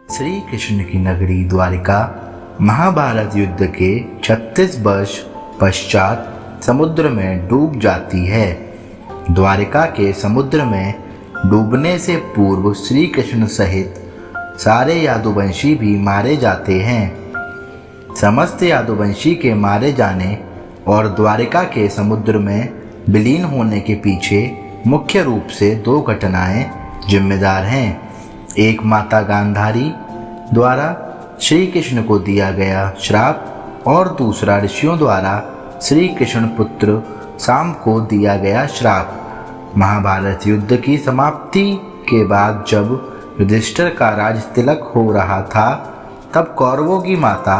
श्री कृष्ण की नगरी द्वारिका महाभारत युद्ध के 36 वर्ष पश्चात समुद्र में डूब जाती है। द्वारिका के समुद्र में डूबने से पूर्व श्री कृष्ण सहित सारे यादुवंशी भी मारे जाते हैं। समस्त यादुवंशी के मारे जाने और द्वारिका के समुद्र में विलीन होने के पीछे मुख्य रूप से दो घटनाएं जिम्मेदार हैं। एक माता गांधारी द्वारा श्री कृष्ण को दिया गया श्राप और दूसरा ऋषियों द्वारा श्री कृष्ण पुत्र साम को दिया गया श्राप। महाभारत युद्ध की समाप्ति के बाद जब युधिष्ठिर का राज तिलक हो रहा था, तब कौरवों की माता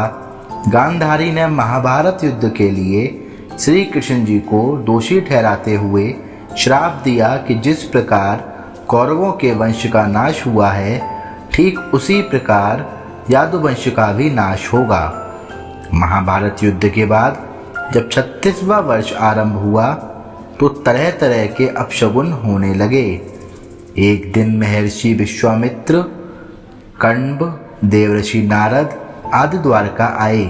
गांधारी ने महाभारत युद्ध के लिए श्री कृष्ण जी को दोषी ठहराते हुए श्राप दिया कि जिस प्रकार कौरवों के वंश का नाश हुआ है, ठीक उसी प्रकार यादुवंश का भी नाश होगा। महाभारत युद्ध के बाद जब 36वां वर्ष आरंभ हुआ तो तरह तरह के अपशगुन होने लगे। एक दिन महर्षि विश्वामित्र, कण्व, देवर्षि नारद आदि द्वारका आए।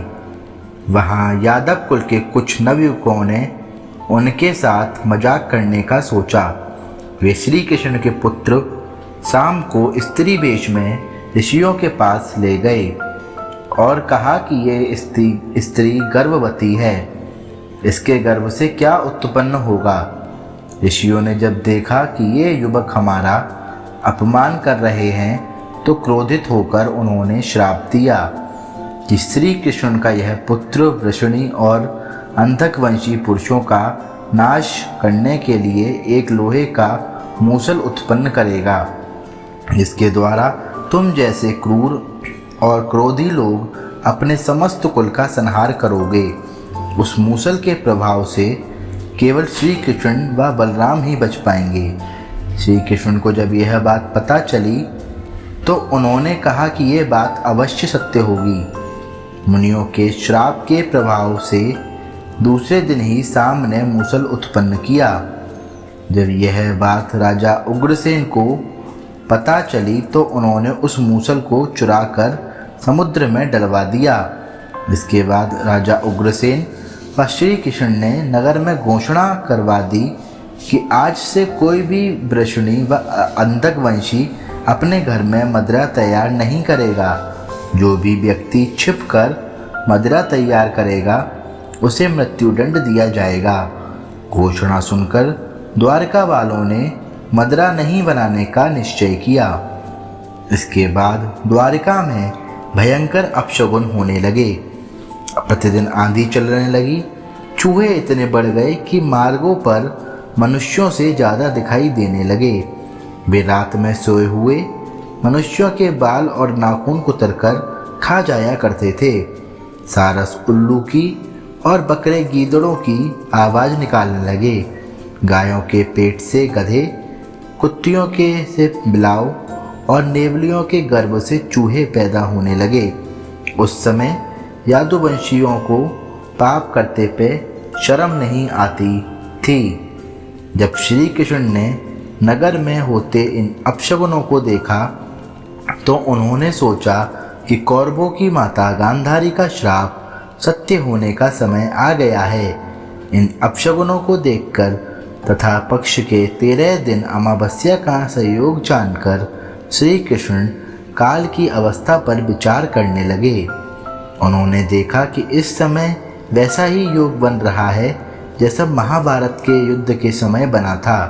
वहाँ यादव कुल के कुछ नवयुवकों ने उनके साथ मजाक करने का सोचा। वे श्री कृष्ण के पुत्र साम को स्त्री वेश में ऋषियों के पास ले गए और कहा कि ये स्त्री गर्भवती है, इसके गर्भ से क्या उत्पन्न होगा। ऋषियों ने जब देखा कि ये युवक हमारा अपमान कर रहे हैं तो क्रोधित होकर उन्होंने श्राप दिया कि श्री कृष्ण का यह पुत्र वृषणी और अंधकवंशी पुरुषों का नाश करने के लिए एक लोहे का मूसल उत्पन्न करेगा, जिसके द्वारा तुम जैसे क्रूर और क्रोधी लोग अपने समस्त कुल का संहार करोगे। उस मूसल के प्रभाव से केवल श्री कृष्ण व बलराम ही बच पाएंगे। श्री कृष्ण को जब यह बात पता चली तो उन्होंने कहा कि यह बात अवश्य सत्य होगी। मुनियों के श्राप के प्रभाव से दूसरे दिन ही साम ने मूसल उत्पन्न किया। जब यह बात राजा उग्रसेन को पता चली तो उन्होंने उस मूसल को चुराकर समुद्र में डलवा दिया। इसके बाद राजा उग्रसेन व श्री कृष्ण ने नगर में घोषणा करवा दी कि आज से कोई भी वृषणी व अंधकवंशी अपने घर में मदिरा तैयार नहीं करेगा। जो भी व्यक्ति छिपकर मदिरा तैयार करेगा उसे मृत्युदंड दिया जाएगा। घोषणा सुनकर द्वारका वालों ने मदिरा नहीं बनाने का निश्चय किया। इसके बाद द्वारिका में भयंकर अपशगुन होने लगे। प्रतिदिन आंधी चलने लगी। चूहे इतने बढ़ गए कि मार्गों पर मनुष्यों से ज़्यादा दिखाई देने लगे। वे रात में सोए हुए मनुष्यों के बाल और नाखून कुतरकर खा जाया करते थे। सारस उल्लू की और बकरे गीदड़ों की आवाज़ निकालने लगे। गायों के पेट से गधे, कुत्तियों के से बिलाव और नेवलियों के गर्भ से चूहे पैदा होने लगे। उस समय यादुवंशियों को पाप करते पे शर्म नहीं आती थी। जब श्री कृष्ण ने नगर में होते इन अपशगुनों को देखा तो उन्होंने सोचा कि कौरवों की माता गांधारी का श्राप सत्य होने का समय आ गया है। इन अपशगुनों को देखकर तथा पक्ष के 13 दिन अमावस्या का संयोग जानकर श्री कृष्ण काल की अवस्था पर विचार करने लगे। उन्होंने देखा कि इस समय वैसा ही योग बन रहा है जैसा महाभारत के युद्ध के समय बना था।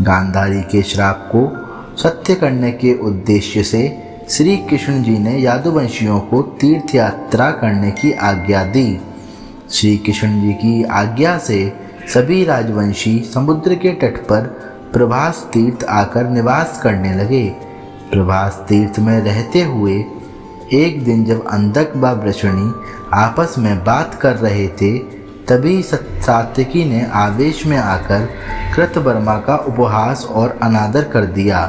गांधारी के श्राप को सत्य करने के उद्देश्य से श्री कृष्ण जी ने यादुवंशियों को तीर्थ यात्रा करने की आज्ञा दी। श्री कृष्ण जी की आज्ञा से सभी राजवंशी समुद्र के तट पर प्रभास तीर्थ आकर निवास करने लगे। प्रभास तीर्थ में रहते हुए एक दिन जब अंधक व वृषणी आपस में बात कर रहे थे, तभी सात्यकी ने आवेश में आकर कृतवर्मा का उपहास और अनादर कर दिया।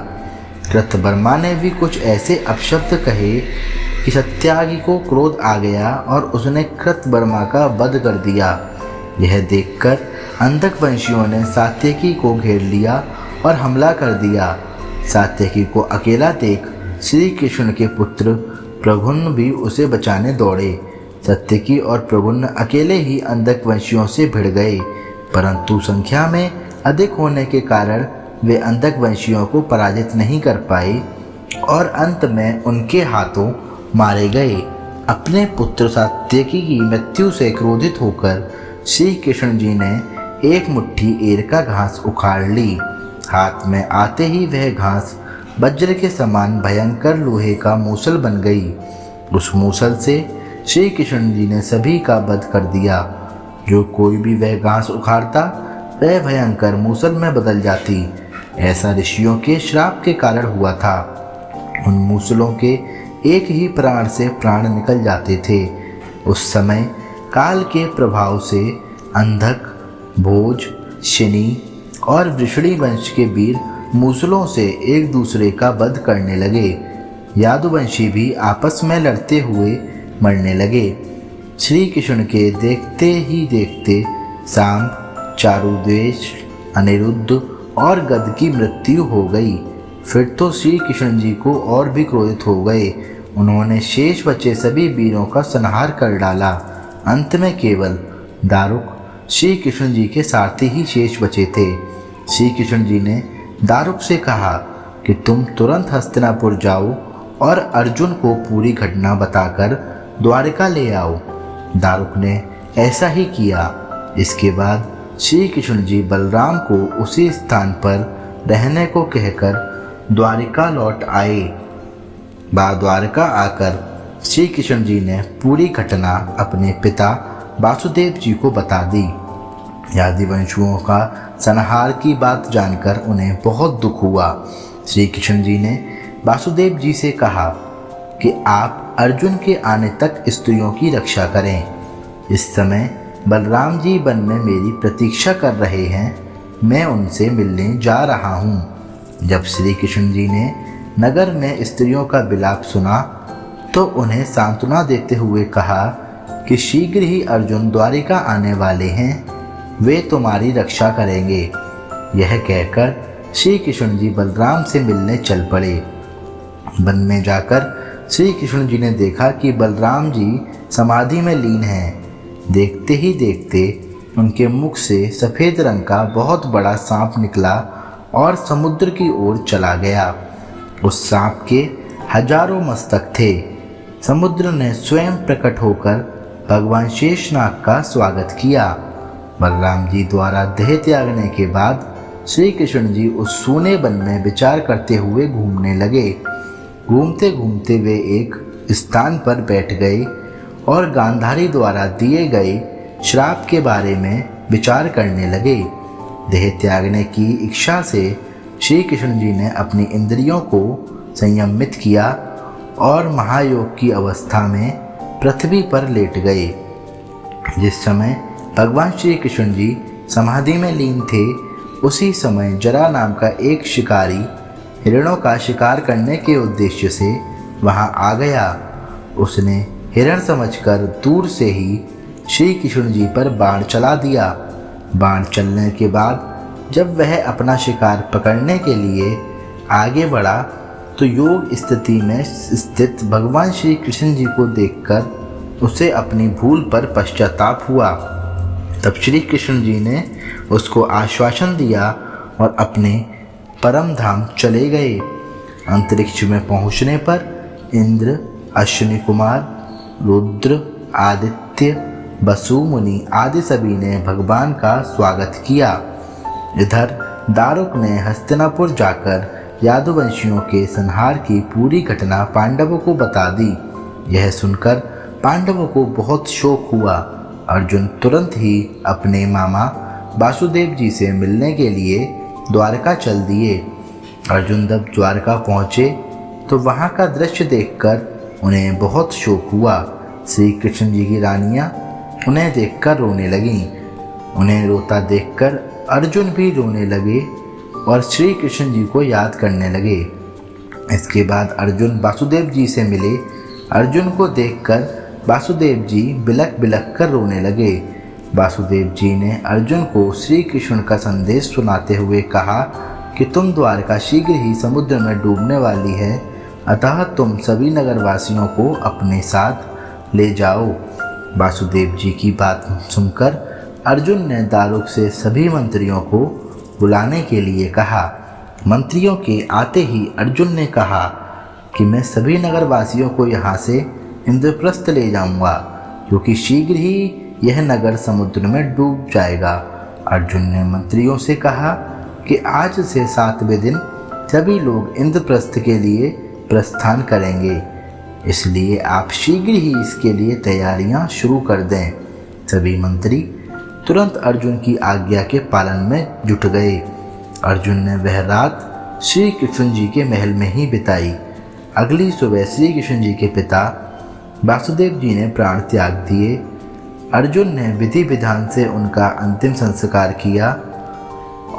कृतवर्मा ने भी कुछ ऐसे अपशब्द कहे कि सत्यागी को क्रोध आ गया और उसने कृतवर्मा का वध कर दिया। यह देखकर अंधकवंशियों ने सात्यकी को घेर लिया और हमला कर दिया। सात्यकी को अकेला देख श्री कृष्ण के पुत्र प्रद्युम्न भी उसे बचाने दौड़े। सत्यकी और प्रद्युम्न अकेले ही अंधक वंशियों से भिड़ गए, परंतु संख्या में अधिक होने के कारण वे अंधक वंशियों को पराजित नहीं कर पाए और अंत में उनके हाथों मारे गए। अपने पुत्र सात्यकी की मृत्यु से क्रोधित होकर श्री कृष्ण जी ने एक मुट्ठी एरका घास उखाड़ ली। हाथ में आते ही वह घास वज्र के समान भयंकर लोहे का मूसल बन गई। उस मूसल से श्री कृष्ण जी ने सभी का वध कर दिया। जो कोई भी वह घास उखाड़ता वह भयंकर मूसल में बदल जाती। ऐसा ऋषियों के श्राप के कारण हुआ था। उन मूसलों के एक ही प्राण से प्राण निकल जाते थे। उस समय काल के प्रभाव से अंधक, भोज, शनि और वृषणी वंश के वीर मूसलों से एक दूसरे का वध करने लगे। यादुवंशी भी आपस में लड़ते हुए मरने लगे। श्री कृष्ण के देखते ही देखते सांब, चारुदेश, अनिरुद्ध और गद की मृत्यु हो गई। फिर तो श्री कृष्ण जी को और भी क्रोधित हो गए। उन्होंने शेष बचे सभी वीरों का संहार कर डाला। अंत में केवल दारुक श्री कृष्ण जी के सारथी ही शेष बचे थे। श्री कृष्ण जी ने दारुक से कहा कि तुम तुरंत हस्तिनापुर जाओ और अर्जुन को पूरी घटना बताकर द्वारिका ले आओ। दारुक ने ऐसा ही किया। इसके बाद श्री कृष्ण जी बलराम को उसी स्थान पर रहने को कहकर द्वारिका लौट आए। द्वारिका आकर श्री कृष्ण जी ने पूरी घटना अपने पिता वासुदेव जी को बता दी। यादवंशुओं का संहार की बात जानकर उन्हें बहुत दुख हुआ। श्री कृष्ण जी ने वासुदेव जी से कहा कि आप अर्जुन के आने तक स्त्रियों की रक्षा करें। इस समय बलराम जी वन में मेरी प्रतीक्षा कर रहे हैं। मैं उनसे मिलने जा रहा हूँ। जब श्री कृष्ण जी ने नगर में स्त्रियों का विलाप सुना तो उन्हें सांत्वना देते हुए कहा कि शीघ्र ही अर्जुन द्वारिका आने वाले हैं, वे तुम्हारी रक्षा करेंगे। यह कहकर श्री कृष्ण जी बलराम से मिलने चल पड़े। वन में जाकर श्री कृष्ण जी ने देखा कि बलराम जी समाधि में लीन हैं। देखते ही देखते उनके मुख से सफ़ेद रंग का बहुत बड़ा सांप निकला और समुद्र की ओर चला गया। उस सांप के हजारों मस्तक थे। समुद्र ने स्वयं प्रकट होकर भगवान शेषनाग का स्वागत किया। बलराम जी द्वारा देह त्यागने के बाद श्री कृष्ण जी उस सूने वन में विचार करते हुए घूमने लगे। घूमते घूमते वे एक स्थान पर बैठ गए और गांधारी द्वारा दिए गए श्राप के बारे में विचार करने लगे। देह त्यागने की इच्छा से श्री कृष्ण जी ने अपनी इंद्रियों को संयमित किया और महायोग की अवस्था में पृथ्वी पर लेट गए। जिस समय भगवान श्री कृष्ण जी समाधि में लीन थे, उसी समय जरा नाम का एक शिकारी हिरणों का शिकार करने के उद्देश्य से वहां आ गया। उसने हिरण समझकर दूर से ही श्री कृष्ण जी पर बाण चला दिया। बाण चलने के बाद जब वह अपना शिकार पकड़ने के लिए आगे बढ़ा तो योग स्थिति में स्थित भगवान श्री कृष्ण जी को देखकर उसे अपनी भूल पर पश्चाताप हुआ। तब श्री कृष्ण जी ने उसको आश्वासन दिया और अपने परम धाम चले गए। अंतरिक्ष में पहुंचने पर इंद्र, अश्विनी कुमार, रुद्र, आदित्य, वसु मुनि आदि सभी ने भगवान का स्वागत किया। इधर दारुक ने हस्तिनापुर जाकर यादवंशियों के संहार की पूरी घटना पांडवों को बता दी। यह सुनकर पांडवों को बहुत शोक हुआ। अर्जुन तुरंत ही अपने मामा वासुदेव जी से मिलने के लिए द्वारका चल दिए। अर्जुन जब द्वारका पहुँचे तो वहाँ का दृश्य देखकर उन्हें बहुत शोक हुआ। श्री कृष्ण जी की रानियाँ उन्हें देखकर रोने लगीं। उन्हें रोता देखकर अर्जुन भी रोने लगे और श्री कृष्ण जी को याद करने लगे। इसके बाद अर्जुन वासुदेव जी से मिले। अर्जुन को देखकर वासुदेव जी बिलख बिलख कर रोने लगे। वासुदेव जी ने अर्जुन को श्री कृष्ण का संदेश सुनाते हुए कहा कि तुम द्वारका शीघ्र ही समुद्र में डूबने वाली है अतः तुम सभी नगरवासियों को अपने साथ ले जाओ। वासुदेव जी की बात सुनकर अर्जुन ने दारुक से सभी मंत्रियों को बुलाने के लिए कहा। मंत्रियों के आते ही अर्जुन ने कहा कि मैं सभी नगरवासियों को यहाँ से इंद्रप्रस्थ ले जाऊंगा, क्योंकि शीघ्र ही यह नगर समुद्र में डूब जाएगा। अर्जुन ने मंत्रियों से कहा कि आज से 7वें दिन सभी लोग इंद्रप्रस्थ के लिए प्रस्थान करेंगे, इसलिए आप शीघ्र ही इसके लिए तैयारियां शुरू कर दें। सभी मंत्री तुरंत अर्जुन की आज्ञा के पालन में जुट गए। अर्जुन ने वह रात श्री कृष्ण जी के महल में ही बिताई। अगली सुबह श्री कृष्ण जी के पिता वासुदेव जी ने प्राण त्याग दिए। अर्जुन ने विधि विधान से उनका अंतिम संस्कार किया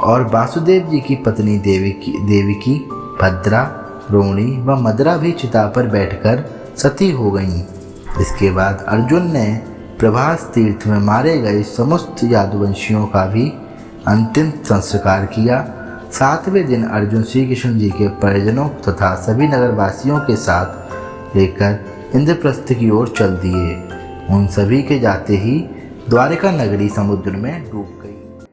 और वासुदेव जी की पत्नी देवकी, भद्रा, रोहिणी व मदरा भी चिता पर बैठकर सती हो गईं। इसके बाद अर्जुन ने प्रभास तीर्थ में मारे गए समस्त यादवंशियों का भी अंतिम संस्कार किया। 7वें दिन अर्जुन श्री कृष्ण जी के परिजनों तथा सभी नगरवासियों के साथ लेकर इंद्रप्रस्थ की ओर चल दिए। उन सभी के जाते ही द्वारिका नगरी समुद्र में डूब